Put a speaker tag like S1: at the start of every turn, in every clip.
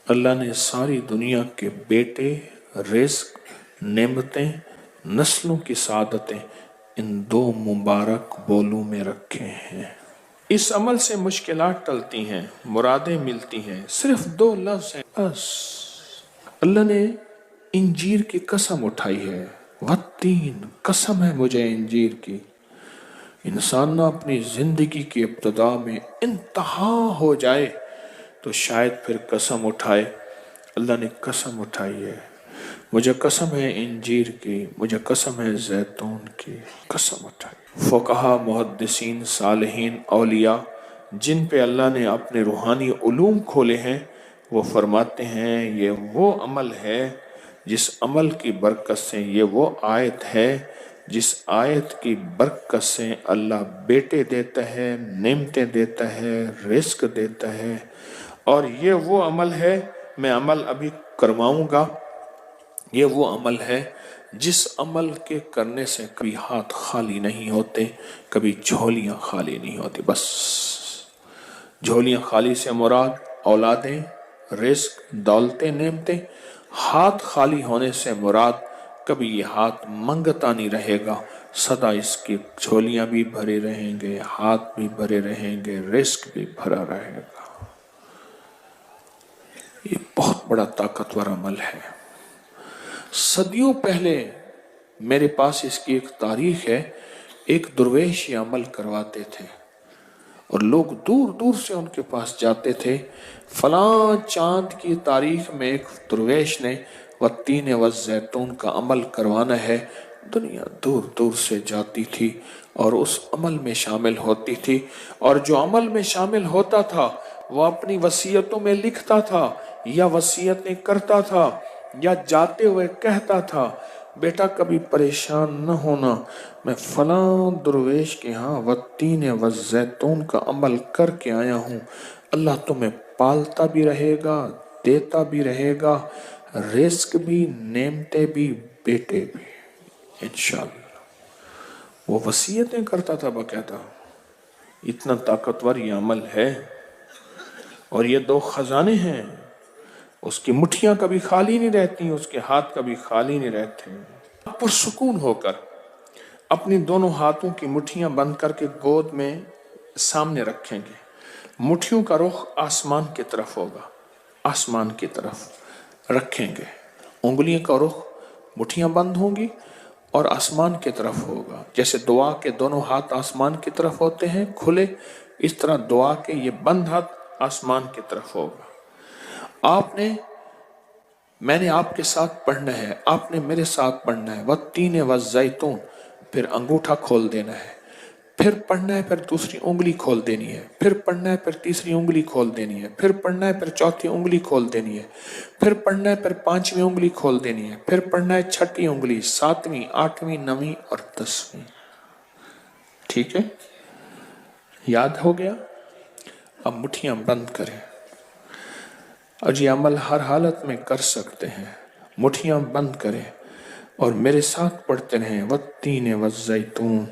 S1: اللہ نے ساری دنیا کے بیٹے، رزق، نعمتیں، نسلوں کی سعادتیں ان دو مبارک بولوں میں رکھے ہیں۔ اس عمل سے مشکلات ٹلتی ہیں، مرادیں ملتی ہیں، صرف دو لفظ ہیں بس۔ اللہ نے انجیر کی قسم اٹھائی ہے، والتین، قسم ہے مجھے انجیر کی۔ انسان نہ اپنی زندگی کی ابتدا میں انتہا ہو جائے تو شاید پھر قسم اٹھائے۔ اللہ نے قسم اٹھائی ہے، مجھے قسم ہے انجیر کی، مجھے قسم ہے زیتون کی، قسم اٹھائی۔ فقہا، محدثین، صالحین، اولیاء جن پہ اللہ نے اپنے روحانی علوم کھولے ہیں، وہ فرماتے ہیں یہ وہ عمل ہے جس عمل کی برکت سے، یہ وہ آیت ہے جس آیت کی برکت سے اللہ بیٹے دیتا ہے، نعمتیں دیتا ہے، رزق دیتا ہے۔ اور یہ وہ عمل ہے، میں عمل ابھی کرواؤں گا، یہ وہ عمل ہے جس عمل کے کرنے سے کبھی ہاتھ خالی نہیں ہوتے، کبھی جھولیاں خالی نہیں ہوتی۔ بس جھولیاں خالی سے مراد اولادیں، رزق، دولتیں، نعمتیں۔ ہاتھ خالی ہونے سے مراد کبھی یہ ہاتھ منگتا نہیں رہے گا، سدا اس کی جھولیاں بھی بھرے رہیں گے، ہاتھ بھی بھرے رہیں گے، رزق بھی بھرا رہے گا۔ یہ بہت بڑا طاقتور عمل ہے۔ صدیوں پہلے میرے پاس اس کی ایک تاریخ ہے، ایک درویش یہ عمل کرواتے تھے اور لوگ دور دور سے ان کے پاس جاتے تھے۔ فلاں چاند کی تاریخ میں ایک درویش نے والتین والزیتون کا عمل کروانا ہے، دنیا دور دور سے جاتی تھی اور اس عمل میں شامل ہوتی تھی، اور جو عمل میں شامل ہوتا تھا وہ اپنی وصیتوں میں لکھتا تھا یا وصیتیں کرتا تھا یا جاتے ہوئے کہتا تھا، بیٹا کبھی پریشان نہ ہونا، میں فلاں درویش کے ہاں والتین والزیتون کا عمل کر کے آیا ہوں، اللہ تمہیں پالتا بھی رہے گا، دیتا بھی رہے گا، رزق بھی، نعمتیں بھی، بیٹے بھی، انشاءاللہ۔ وہ وصیتیں کرتا تھا باقاعدہ۔ اتنا طاقتور یہ عمل ہے، اور یہ دو خزانے ہیں، اس کی مٹھیاں کبھی خالی نہیں رہتی، اس کے ہاتھ کبھی خالی نہیں رہتے۔ آپ پرسکون ہو کر اپنی دونوں ہاتھوں کی مٹھیاں بند کر کے گود میں سامنے رکھیں گے، مٹھیوں کا رخ آسمان کی طرف ہوگا، آسمان کی طرف رکھیں گے، انگلیوں کا رخ، مٹھیاں بند ہوں گی اور آسمان کی طرف ہوگا۔ جیسے دعا کے دونوں ہاتھ آسمان کی طرف ہوتے ہیں کھلے، اس طرح دعا کے یہ بند ہاتھ آسمان کی طرف ہوگا۔ میں نے آپ کے ساتھ پڑھنا ہے، آپ نے میرے ساتھ پڑھنا ہے، والتین والزیتون، پھر انگوٹھا کھول دینا ہے، پھر پڑھنا ہے، پھر دوسری انگلی کھول دینی ہے، پھر پڑھنا ہے، پھر تیسری انگلی کھول دینی ہے، پھر پڑھنا ہے، پھر چوتھی انگلی کھول دینی ہے، پھر پڑھنا ہے، پھر پانچویں انگلی کھول دینی ہے، پھر پڑھنا ہے چھٹی انگلی، ساتویں، آٹھویں، نویں اور 10ویں۔ ٹھیک ہے؟ یاد ہو گیا؟ اب مٹھیاں بند کریں، اور یہ عمل ہر حالت میں کر سکتے ہیں۔ مٹھیاں بند کریں اور میرے ساتھ پڑھتے رہیں، والتین والزیتون،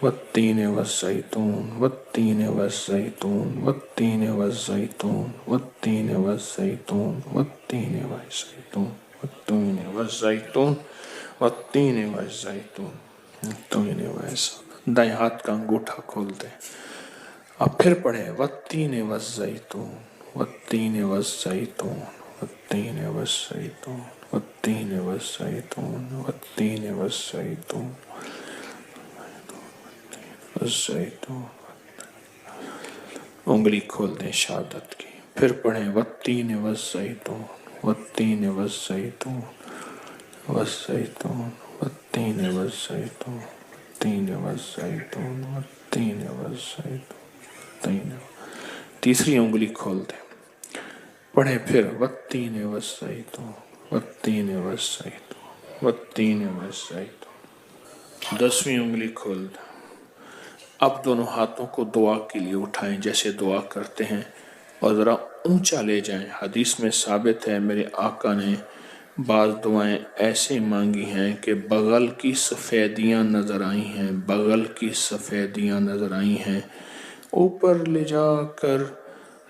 S1: والتین والزیتون، والتین والزیتون، والتین والزیتون، والتین والزیتون، والتین والزیتون، والتین والزیتون، والتین والزیتون، والتین والزیتون۔ دائیں ہاتھ کا انگوٹھا کھول دیں، اب پھر پڑھیں، والتین والزیتون، والتین والزیتون، والتین والزیتون، والتین والزیتون، والتین والزیتون، والزیتون۔ انگلی کھول دیں شہادت کی، پھر پڑھیں، والتین والزیتون، والتین والزیتون، والزیتون، والتین والزیتون، والتین والزیتون، والتین والزیتون۔ تیسری انگلی کھول دیں، پڑھیں پھر، والتین والزیتون، والتین والزیتون، والتین والزیتون۔ 10ویں انگلی کھول دیں۔ اب دونوں ہاتھوں کو دعا کے لیے اٹھائیں جیسے دعا کرتے ہیں، اور ذرا اونچا لے جائیں۔ حدیث میں ثابت ہے میرے آقا نے بعض دعائیں ایسے مانگی ہیں کہ بغل کی سفیدیاں نظر آئی ہیں، بغل کی سفیدیاں نظر آئی ہیں۔ اوپر لے جا کر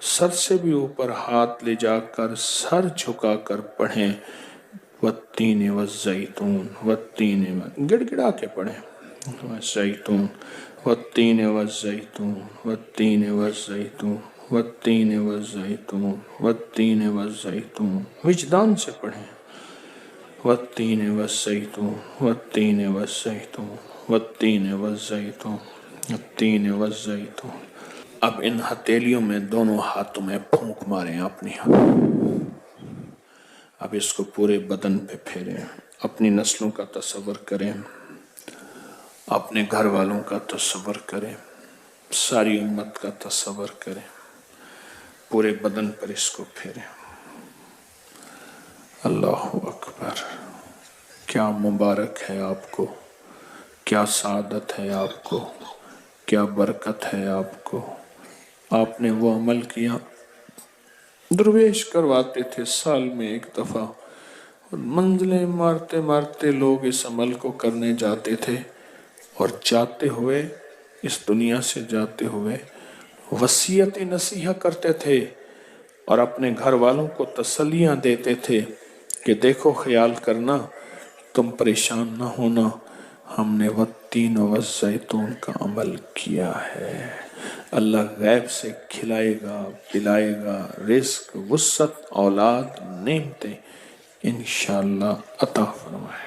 S1: سر سے بھی اوپر ہاتھ لے جا کر سر جھکا کر پڑھیں والتین والزیتون والتین گڑ گڑا کے پڑھیں والزیتون والتین والزیتون والتین والزیتون والتین والزیتون والتین والزیتون وجدان سے پڑھیں والتین والزیتون والتین والزیتون والتین والزیتون والتین والزیتون۔ اب ان ہتھیلیوں میں دونوں ہاتھوں میں پھونک ماریں اپنی، اب اس کو پورے بدن پہ پھیریں، اپنی نسلوں کا تصور کریں، اپنے گھر والوں کا تصور کریں، ساری امت کا تصور کریں، پورے بدن پر اس کو پھیریں۔ اللہ اکبر، کیا مبارک ہے آپ کو، کیا سعادت ہے آپ کو، کیا برکت ہے آپ کو۔ آپ نے وہ عمل کیا، درویش کرواتے تھے سال میں ایک دفعہ، منزلیں مارتے مارتے لوگ اس عمل کو کرنے جاتے تھے، اور جاتے ہوئے اس دنیا سے جاتے ہوئے وصیت نصیحہ کرتے تھے اور اپنے گھر والوں کو تسلیاں دیتے تھے کہ دیکھو خیال کرنا، تم پریشان نہ ہونا، ہم نے والتین والزیتون کا عمل کیا ہے۔ اللہ غیب سے کھلائے گا، پلائے گا، رزق، وسعت، اولاد، نعمتیں انشاءاللہ عطا فرمائے۔